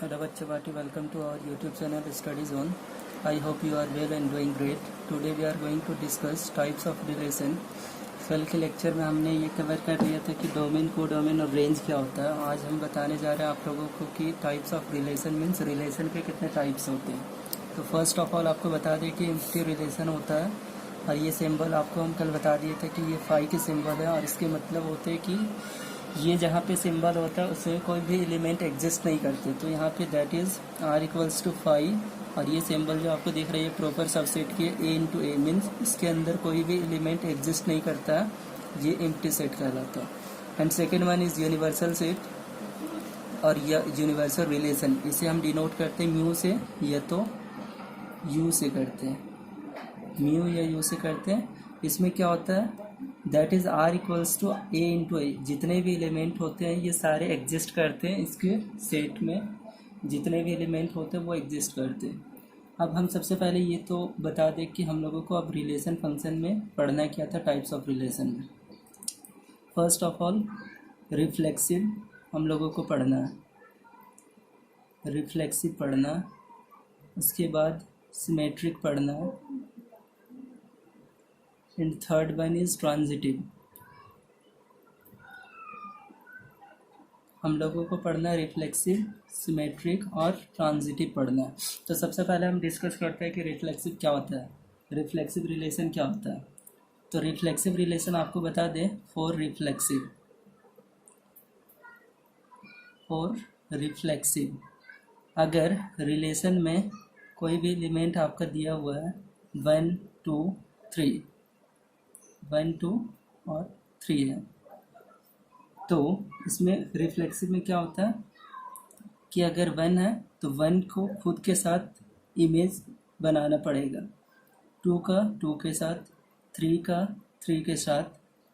Hello Bachapati, welcome to our YouTube channel Study Zone. I hope you are well and doing great. Today we are going to discuss types of relation. कल के lecture में हमने ये cover कर लिया था कि domain, codomain और रेंज क्या होता है. आज हम बताने जा रहे हैं आप लोगों को कि types of relation means relation के कितने टाइप्स होते हैं. तो फर्स्ट ऑफ ऑल आपको बता दें कि एम्प्टी रिलेशन होता है और ये सिंबल आपको हम कल बता दिए थे कि ये फाई के सिंबल है और इसके मतलब होते हैं कि ये जहाँ पे सिंबल होता है उसमें कोई भी एलिमेंट एग्जिस्ट नहीं करते. तो यहाँ पे that is are equals to phi और ये सिंबल जो आपको दिख रही है प्रॉपर सबसेट की ए इंटू ए मीन्स इसके अंदर कोई भी एलिमेंट एग्जिस्ट नहीं करता है. ये एम्प्टी सेट कहलाता है. And second one is universal set और यूनिवर्सल रिलेशन. इसे हम डिनोट करते हैं म्यू से या तो यू से करते हैं. म्यू या यू से करते हैं. इसमें क्या होता है that is are equals to A into A. जितने भी एलिमेंट होते हैं ये सारे एग्जिस्ट करते हैं. इसके सेट में जितने भी एलिमेंट होते हैं वो एग्जिस्ट करते हैं. अब हम सबसे पहले ये तो बता दें कि हम लोगों को अब रिलेशन फंक्शन में पढ़ना क्या था टाइप्स ऑफ रिलेशन में. फर्स्ट ऑफ ऑल रिफ्लेक्सिव हम लोगों को पढ़ना है. रिफ्लेक्सिव पढ़ना. उसके बाद सिमेट्रिक पढ़ना है. And third one is transitive. हम लोगों को पढ़ना है रिफ्लेक्सिव, सिमेट्रिक और ट्रांजिटिव पढ़ना है. तो सबसे पहले हम डिस्कस करते हैं कि रिफ्लेक्सिव क्या होता है, रिफ्लेक्सिव रिलेशन क्या होता है. तो रिफ्लेक्सिव रिलेशन आपको बता दें फॉर रिफ्लेक्सिव अगर रिलेशन में कोई भी एलिमेंट आपका दिया हुआ है 1 2 3 1 2 और 3 है तो इसमें रिफ्लेक्सिव में क्या होता है कि अगर 1 है तो 1 को खुद के साथ इमेज बनाना पड़ेगा, 2 का 2 के साथ, 3 का 3 के साथ.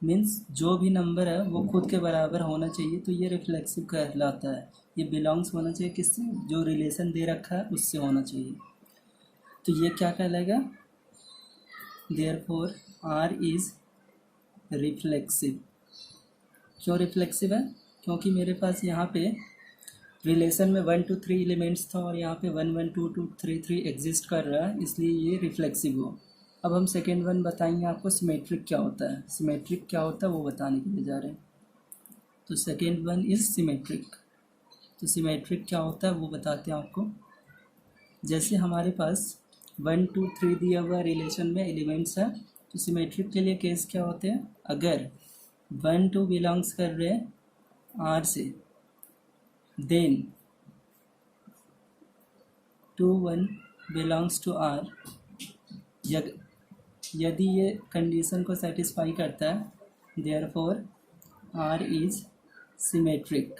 मीन्स जो भी नंबर है वो खुद के बराबर होना चाहिए. तो ये रिफ्लेक्सिव कहलाता है. ये बिलोंग्स होना चाहिए किससे, जो रिलेशन दे रखा है उससे होना चाहिए. तो ये क्या कहलाएगा देयरफॉर आर इज़ रिफ्लेक्सिव. क्यों रिफ्लेक्सिव है, क्योंकि मेरे पास यहाँ पे रिलेशन में 1 2 3 एलिमेंट्स था और यहाँ पे 1 1 2 2 3 3 एग्जिस्ट कर रहा है, इसलिए ये रिफ्लेक्सिव हो. अब हम सेकेंड वन बताएंगे आपको सिमेट्रिक क्या होता है. सिमेट्रिक क्या होता है वो बताने के लिए जा रहे हैं. तो सेकेंड वन इज़ सिमेट्रिक. तो सिमेट्रिक क्या होता है वो बताते हैं आपको. जैसे हमारे पास 1 2 3 दिया हुआ रिलेशन में एलिमेंट्स है तो सिमेट्रिक के लिए केस क्या होते हैं, अगर 1 2 बिलोंग्स कर रहे हैं आर से देन 2 1 बिलोंग्स टू आर. यदि ये कंडीशन को सेटिस्फाई करता है देयरफॉर आर इज़ सिमेट्रिक.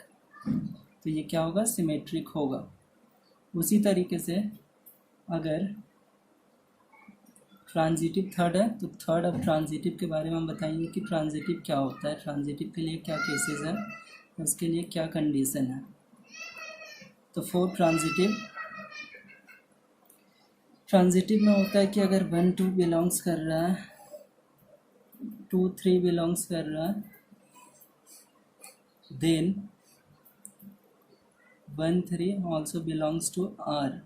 तो ये क्या होगा सिमेट्रिक होगा. उसी तरीके से अगर ट्रांजिटिव थर्ड है तो थर्ड अब ट्रांजिटिव के बारे में हम बताएंगे कि ट्रांजिटिव क्या होता है, ट्रांजिटिव के लिए क्या केसेस है, उसके लिए क्या कंडीशन है. तो फॉर ट्रांजिटिव में होता है कि अगर 1 2 बिलोंग्स कर रहा है, 2 3 बिलोंग्स कर रहा है, then 1 3 also belongs to r.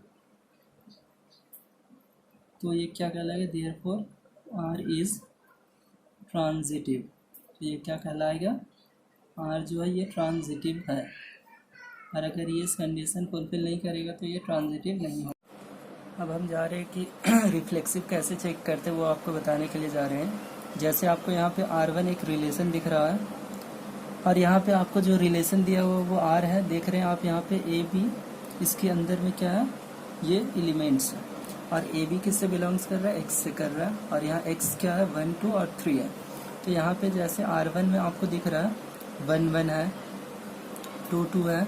तो ये क्या कहलाएगा देयरफॉर आर इज़ ट्रांजिटिव. तो ये क्या कहलाएगा आर जो है ये ट्रांजिटिव है. और अगर ये इस कंडीशन फुलफिल नहीं करेगा तो ये ट्रांजिटिव नहीं होगा. अब हम जा रहे हैं कि रिफ्लेक्सिव कैसे चेक करते हैं वो आपको बताने के लिए जा रहे हैं. जैसे आपको यहाँ पे R1 एक रिलेशन दिख रहा है और यहाँ पे आपको जो रिलेशन दिया हुआ वो R है. देख रहे हैं आप यहाँ पे ए बी, इसके अंदर में क्या है ये एलिमेंट्स है और ए बी किससे बिलोंग्स कर रहा है, एक्स से कर रहा है. और यहाँ एक्स क्या है 1 2 और 3 है. तो यहाँ पे जैसे R1 में आपको दिख रहा है 1 1 है, 2 2 है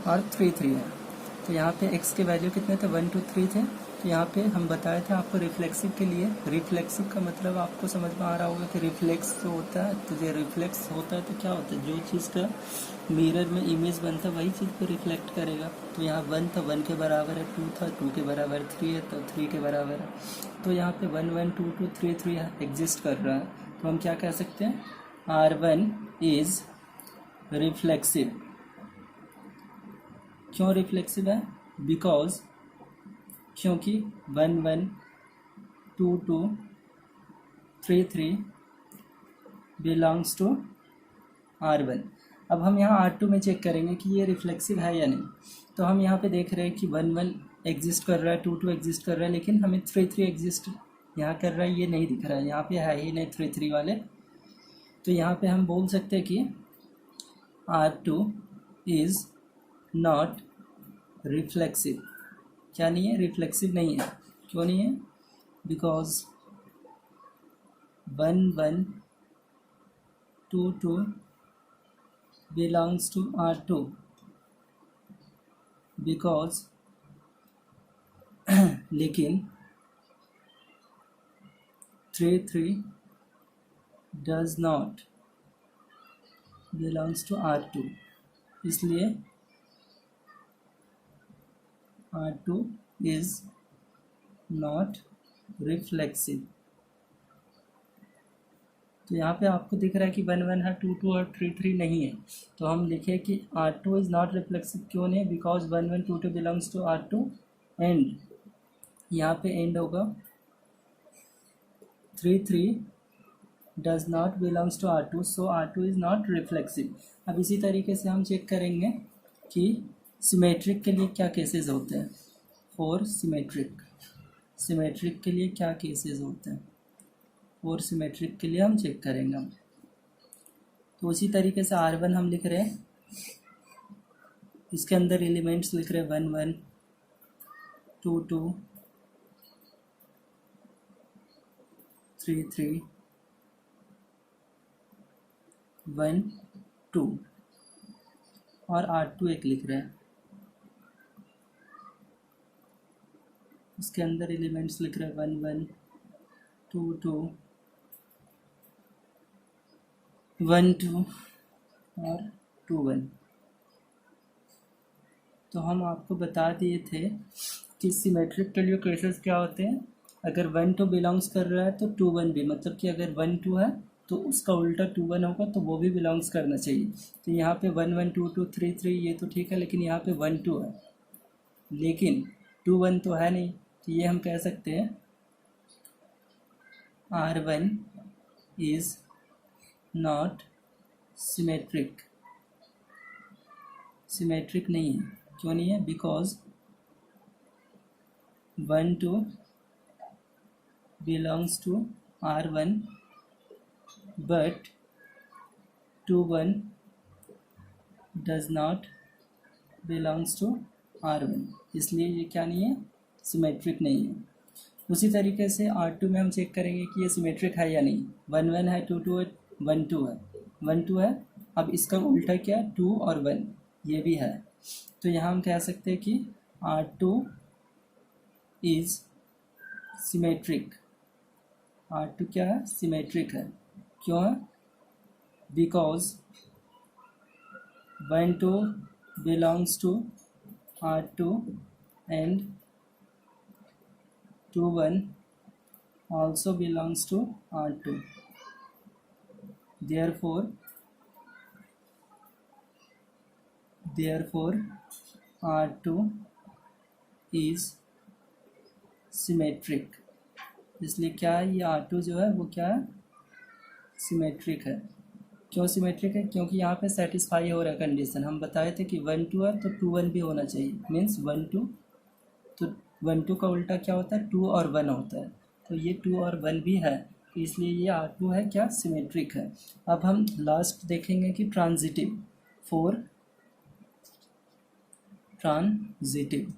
और 3 3 है. तो यहाँ पे x के वैल्यू कितने थे 1 2 3 थे. तो यहाँ पे हम बताए थे आपको रिफ्लेक्सिव के लिए. रिफ्लेक्सिव का मतलब आपको समझ में आ रहा होगा कि रिफ्लेक्स जो होता है, तो जो रिफ्लेक्स होता है तो क्या होता है, जो चीज़ का मिरर में इमेज बनता है वही चीज़ को रिफ्लेक्ट करेगा. तो यहाँ 1 था 1 के बराबर है, 2 था 2 के बराबर, 3 है तो 3 के बराबर है. तो यहाँ पे 1 1 2 2 3 3 एग्जिस्ट कर रहा है. तो हम क्या कह सकते हैं R1 इज़ रिफ्लेक्सिव. क्यों रिफ्लेक्सिव है? बिकॉज क्योंकि 1 1 2 2 3 3 बिलोंग्स टू R1। अब हम यहाँ R2 में चेक करेंगे कि ये रिफ्लेक्सिव है या नहीं। तो हम यहाँ पे देख रहे हैं कि 1 1 एग्जिस्ट कर रहा है, 2 2 एग्जिस्ट कर रहा है, लेकिन हमें 3 3 एग्जिस्ट यहाँ कर रहा है, ये नहीं दिख रहा है, यहाँ पे है ही नहीं 3 3 वाले। तो यहाँ पे हम बोल सकते हैं कि R2 इज़ नॉट रिफ्लेक्सिव। क्या नहीं है? रिफ्लेक्सिव नहीं है। क्यों नहीं है? Because 1 1 2 2 belongs to R2 because लेकिन 3 3 does not belongs to R2, इसलिए R2 is not reflexive। तो यहाँ पे आपको दिख रहा है कि 1 1 है, 2 2 और 3 3 नहीं है। तो हम लिखे कि R2 इज़ नॉट रिफ्लेक्सिव। क्यों नहीं? Because 1 1 2 2 belongs to R2 and यहाँ पे एंड होगा 3 3 does not belongs to R2, so R2 is not reflexive. अब इसी तरीके से हम चेक करेंगे कि सिमेट्रिक के लिए क्या केसेस होते हैं। फॉर सिमेट्रिक के लिए क्या केसेस होते हैं, और सिमेट्रिक के लिए हम चेक करेंगे। तो उसी तरीके से R1 हम लिख रहे हैं, इसके अंदर एलिमेंट्स लिख रहे हैं 1 1 2 2 3 3 1 2 और R2 एक लिख रहे हैं, इसके अंदर एलिमेंट्स लिख रहे हैं 1 1 2 2 1 2 और 2 1। तो हम आपको बता दिए थे कि सिमेट्रिक के लिए केसेस क्या होते हैं। अगर 1 2 बिलोंग्स कर रहा है तो 2 1 भी, मतलब कि अगर 1 2 है तो उसका उल्टा 2 1 होगा, तो वो भी बिलोंग्स करना चाहिए। तो यहाँ पे 1 1 2 2 3 3 ये तो ठीक है, लेकिन यहाँ पे 1 2 है, लेकिन 2 1 तो है नहीं। तो ये हम कह सकते हैं R1 is not symmetric. Symmetric नहीं है। क्यों नहीं है? Because 1 2 belongs to R1 but 2 1 does not belongs to R1, इसलिए ये क्या नहीं है? सिमेट्रिक नहीं है। उसी तरीके से R2 में हम चेक करेंगे कि ये सिमेट्रिक है या नहीं। 1 1 है, 2 2 है, 1 2 है, 1 2 है। अब इसका उल्टा क्या है? 2 और 1, ये भी है। तो यहाँ हम कह सकते हैं कि R2 इज़ सिमेट्रिक। R2 क्या है? सिमेट्रिक है। क्यों है? Because 1 2 belongs to R2 and 2 1 also belongs to R2, therefore R2 is symmetric। इसलिए क्या है? ये R2 जो है वो क्या है? सिमेट्रिक है। क्यों सिमेट्रिक है? क्योंकि यहाँ पे सेटिस्फाई हो रहा है कंडीशन। हम बताए थे कि 1 2 है तो 2 1 भी होना चाहिए, मीन्स 1 2। तो 1 2 का उल्टा क्या होता है? 2 और 1 होता है। तो ये 2 और 1 भी है, तो इसलिए ये R2 है क्या? सिमेट्रिक है। अब हम लास्ट देखेंगे कि ट्रांजिटिव। फॉर ट्रांजिटिव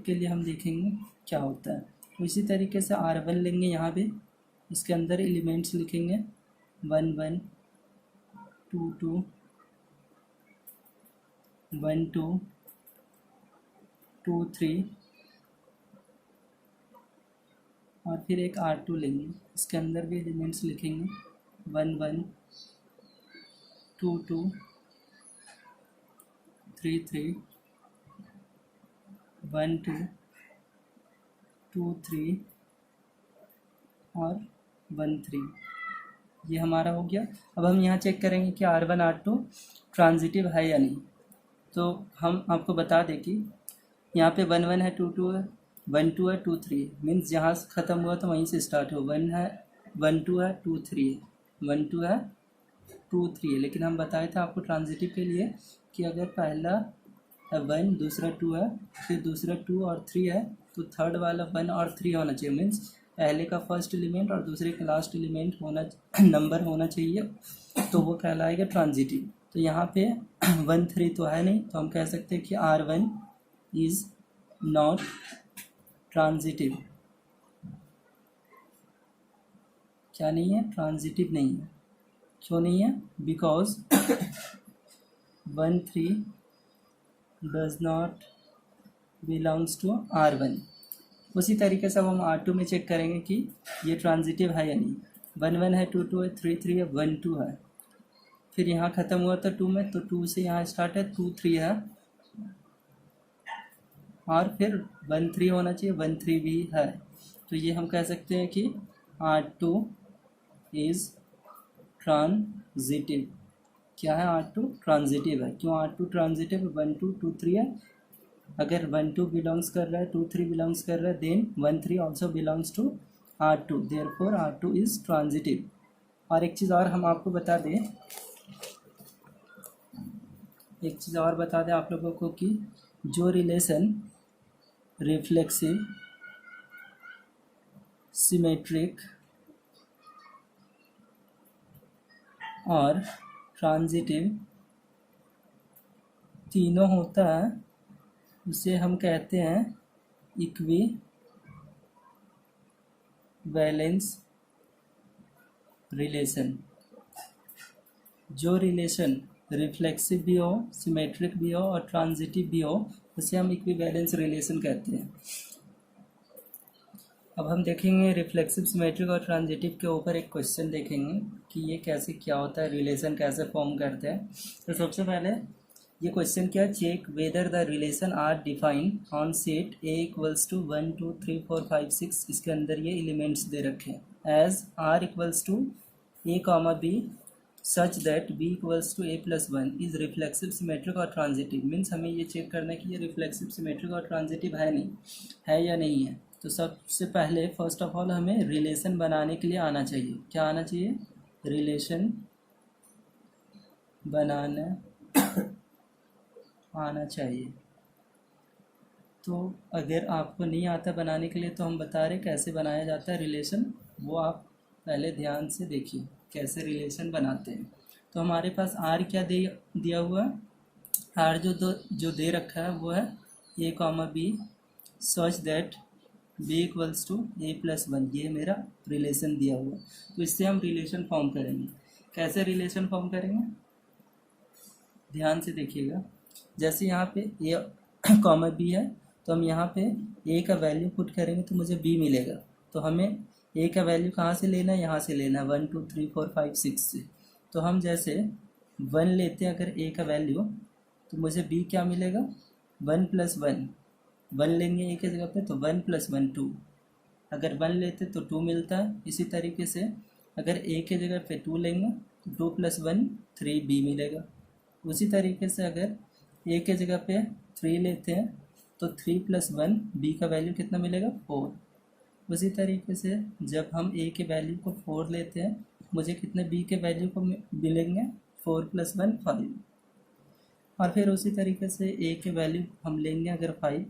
के लिए हम देखेंगे क्या होता है। तो इसी तरीके से R1 लेंगे, यहाँ पे इसके अंदर एलिमेंट्स लिखेंगे 1 1 2 2 1 2 2 3 और फिर एक R2 लेंगे, इसके अंदर भी एलिमेंट्स लिखेंगे 1 1 2 2 3 3 1 2 2 3 और 1 3। ये हमारा हो गया। अब हम यहाँ चेक करेंगे कि R1 R2 ट्रांजिटिव है या नहीं। तो हम आपको बता दें कि यहाँ पे 1 1 है, 2 2 है, 1 2 है, 2 3 है। मीन्स जहाँ से ख़त्म हुआ तो वहीं से स्टार्ट हो। 1 है, 1 2 है, 2 3 है, 1 2 है, 2 3 है। लेकिन हम बताए थे आपको ट्रांजिटिव के लिए कि अगर पहला 1 दूसरा 2 है, फिर दूसरा 2 और 3 है, तो थर्ड वाला 1 और 3 होना चाहिए। मीन्स पहले का फर्स्ट एलिमेंट और दूसरे का लास्ट एलिमेंट होना नंबर होना चाहिए, तो वो कहलाएगा ट्रांजिटिव। तो यहाँ पे 1 3 तो है नहीं, तो हम कह सकते हैं कि R1 इज़ नॉट ट्रांजिटिव। क्या नहीं है? ट्रांजिटिव नहीं है। क्यों नहीं है? Because 1 3 does not belongs to R1। उसी तरीके से अब हम R2 में चेक करेंगे कि ये ट्रांजिटिव है या नहीं। 1 1 है, 2 2 है, 3 3 है, 1 2 है। फिर यहाँ ख़त्म हुआ था 2 में, तो 2 से यहाँ स्टार्ट है, 2 3 है, और फिर 1 3 होना चाहिए, 1 3 भी है। तो ये हम कह सकते हैं कि R2 इज़ ट्रांजिटिव। क्या है? R2 ट्रांजिटिव है। क्यों R2 ट्रांजिटिव? 1 2 2 3 है। अगर 1 2 बिलोंग्स कर रहा है, 2 3 बिलोंग्स कर रहा है, then 1 3 also belongs to R2, therefore R2 is transitive. और एक चीज़ और हम आपको बता दें, आप लोगों को कि जो रिलेशन रिफ्लेक्सिव, सिमेट्रिक और ट्रांजिटिव तीनों होता है, उसे हम कहते हैं इक्वी वैलेंस रिलेशन। जो रिलेशन रिफ्लेक्सिव भी हो, सिमेट्रिक भी हो और ट्रांजिटिव भी हो, उसे हम इक्विवेलेंस रिलेशन कहते हैं। अब हम देखेंगे रिफ्लेक्सिव, सिमेट्रिक और ट्रांजिटिव के ऊपर एक क्वेश्चन देखेंगे कि ये कैसे क्या होता है, रिलेशन कैसे फॉर्म करते हैं। तो सबसे पहले ये क्वेश्चन क्या? Check whether the relation are defined on set A equals to 1 2 3 4 5 6। इसके अंदर ये एलिमेंट्स दे रखे हैं as R equals to A comma B such that B equals to A+1 is reflexive, symmetric और ट्रांजिटिव। मीन्स हमें ये चेक करना है कि ये रिफ्लेक्सिव, सिमेट्रिक और ट्रांजिटिव है नहीं है या नहीं है। तो सबसे पहले फर्स्ट ऑफ ऑल हमें रिलेशन बनाने के लिए आना चाहिए। क्या आना चाहिए? रिलेशन बनाना आना चाहिए। तो अगर आपको नहीं आता बनाने के लिए, तो हम बता रहे कैसे बनाया जाता है रिलेशन, वो आप पहले ध्यान से देखिए कैसे रिलेशन बनाते हैं। तो हमारे पास आर क्या दिया हुआ है? आर जो दे रखा है वो है A comma B such that B equals to A+1। ये मेरा रिलेशन दिया हुआ। तो इससे हम रिलेशन फॉर्म करेंगे। कैसे रिलेशन फॉर्म करेंगे? ध्यान से देखिएगा। जैसे यहाँ पे A कॉमा B है, तो हम यहाँ पे A का वैल्यू पुट करेंगे तो मुझे B मिलेगा। तो हमें A का वैल्यू कहाँ से लेना है? यहाँ से लेना है, 1 2 3 4 5 6 से। तो हम जैसे 1 लेते हैं अगर A का वैल्यू, तो मुझे B क्या मिलेगा? 1 + 1। 1 लेंगे A की जगह पे तो 1 + 1 2। अगर 1 लेते तो 2 मिलता है। इसी तरीके से अगर A की जगह पे 2 लेंगे तो 2 + 1 3B मिलेगा। उसी तरीके से अगर A के जगह पे 3 लेते हैं तो 3 + 1 B का वैल्यू कितना मिलेगा? 4। उसी तरीके से जब हम A के वैल्यू को 4 लेते हैं, मुझे कितने B के वैल्यू को मिलेंगे? 4 + 1 5। और फिर उसी तरीके से A के वैल्यू हम लेंगे अगर 5,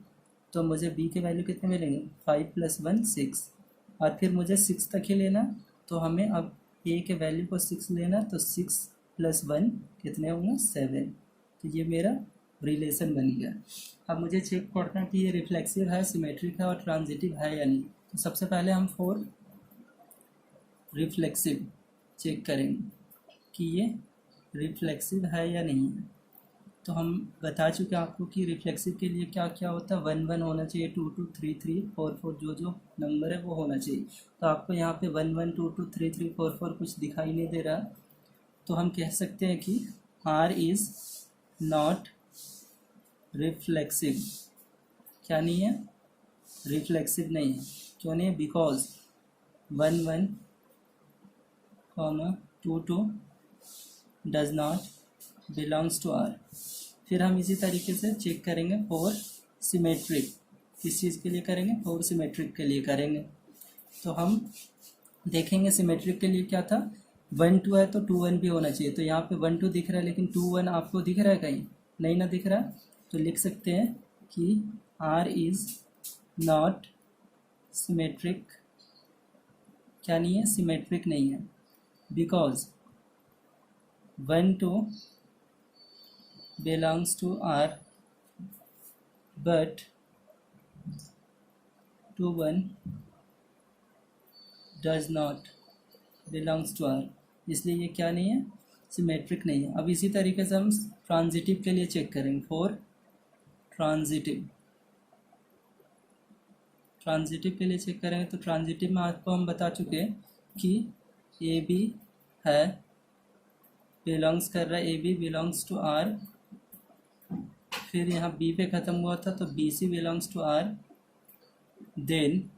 तो मुझे B के वैल्यू कितने मिलेंगे? 5 + 1 6। और फिर मुझे 6 तक ही लेना, तो हमें अब A के वैल्यू को 6 लेना, तो 6 + 1 कितने होंगे? 7। तो ये मेरा रिलेशन बन गया। अब मुझे चेक करना है कि ये रिफ्लेक्सिव है, सिमेट्रिक है और ट्रांजिटिव है या नहीं। तो सबसे पहले हम फॉर रिफ्लेक्सिव चेक करेंगे कि ये रिफ्लेक्सिव है या नहीं है। तो हम बता चुके हैं आपको कि रिफ्लेक्सिव के लिए क्या क्या होता है। 1 1 होना चाहिए, 2 2 3 3 4 4 जो नंबर है वो होना चाहिए। तो आपको यहाँ पे 1 1 2 2 3 3 4 4 कुछ दिखाई नहीं दे रहा, तो हम कह सकते हैं कि R इज़ नॉट रिफ्लेक्सिव। क्या नहीं है? रिफ्लेक्सिव नहीं है। क्यों नहीं है? Because 1 1 comma 2 does not belongs to r. फिर हम इसी तरीके से चेक करेंगे फॉर सिमेट्रिक। किस चीज़ के लिए करेंगे? फॉर सिमेट्रिक के लिए करेंगे। तो हम देखेंगे सिमेट्रिक के लिए क्या था, 1 2 है तो 2 1 भी होना चाहिए। तो यहाँ पे 1 2 दिख रहा है, लेकिन 2 1 आपको दिख रहा है कहीं? नहीं ना दिख रहा। तो लिख सकते हैं कि R इज़ नॉट सिमेट्रिक। क्या नहीं है? सिमेट्रिक नहीं है, because 1 2 belongs to R but 2 1 does not belongs to r. इसलिए ये क्या नहीं है? सिमेट्रिक नहीं है। अब इसी तरीके से हम ट्रांजिटिव के लिए चेक करेंगे। फॉर ट्रांजिटिव के लिए चेक करेंगे। तो ट्रांजिटिव में आपको हम बता चुके हैं कि ए बी है, बिलोंग्स कर रहा है, a b belongs to r. फिर यहाँ बी पे ख़त्म हुआ था तो b c belongs to r. Then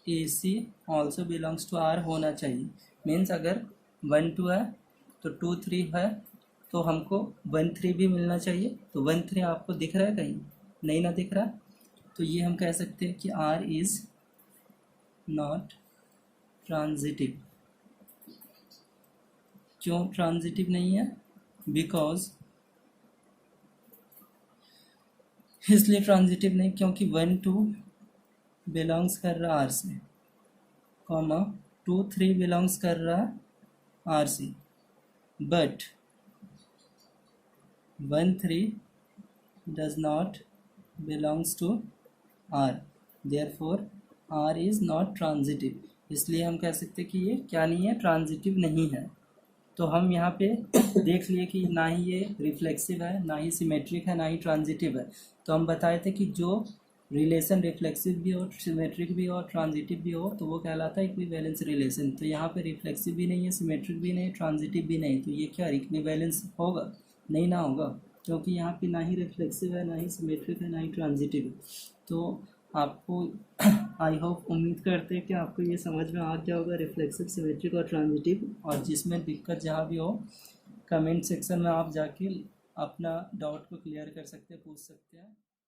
a c also belongs to r होना चाहिए। मीन्स अगर 1 2 है तो 2 3 है, तो हमको 1 3 भी मिलना चाहिए। तो 1 3 आपको दिख रहा है कहीं? नहीं ना दिख रहा। तो ये हम कह सकते हैं कि R इज़ नॉट ट्रांजिटिव। क्यों ट्रांजिटिव नहीं है? बिकॉज इसलिए ट्रांजिटिव नहीं क्योंकि 1 2 बिलोंग्स कर रहा आर से, कॉमा 2 3 बिलोंग्स कर रहा आर से, but 1 3 does not belongs to r. Therefore r is not transitive. इसलिए हम कह सकते हैं कि ये क्या नहीं है? ट्रांजिटिव नहीं है। तो हम यहाँ पे देख लिए कि ना ही ये रिफ्लेक्सिव है, ना ही सिमेट्रिक है, ना ही ट्रांजिटिव है। तो हम बताए थे कि जो रिलेशन रिफ्लेक्सिव भी हो, सिमेट्रिक भी हो और ट्रांजिटिव भी हो तो वो कहलाता है इक्विवेलेंस रिलेशन। तो यहाँ पे रिफ्लेक्सिव भी नहीं है, सिमेट्रिक भी नहीं, ट्रांजिटिव भी नहीं। तो ये क्या इक्विवेलेंस होगा? नहीं ना होगा, क्योंकि यहाँ पे ना ही रिफ्लेक्सिव है, ना ही सिमेट्रिक है, ना ही ट्रांजिटिव है। तो आपको आई होप, उम्मीद करते हैं कि आपको ये समझ में आ गया होगा रिफ्लेक्सिव, सिमेट्रिक और ट्रांजिटिव। और जिसमें दिक्कत जहाँ भी हो कमेंट सेक्शन में आप जाके अपना डाउट को क्लियर कर सकते हैं, पूछ सकते हैं।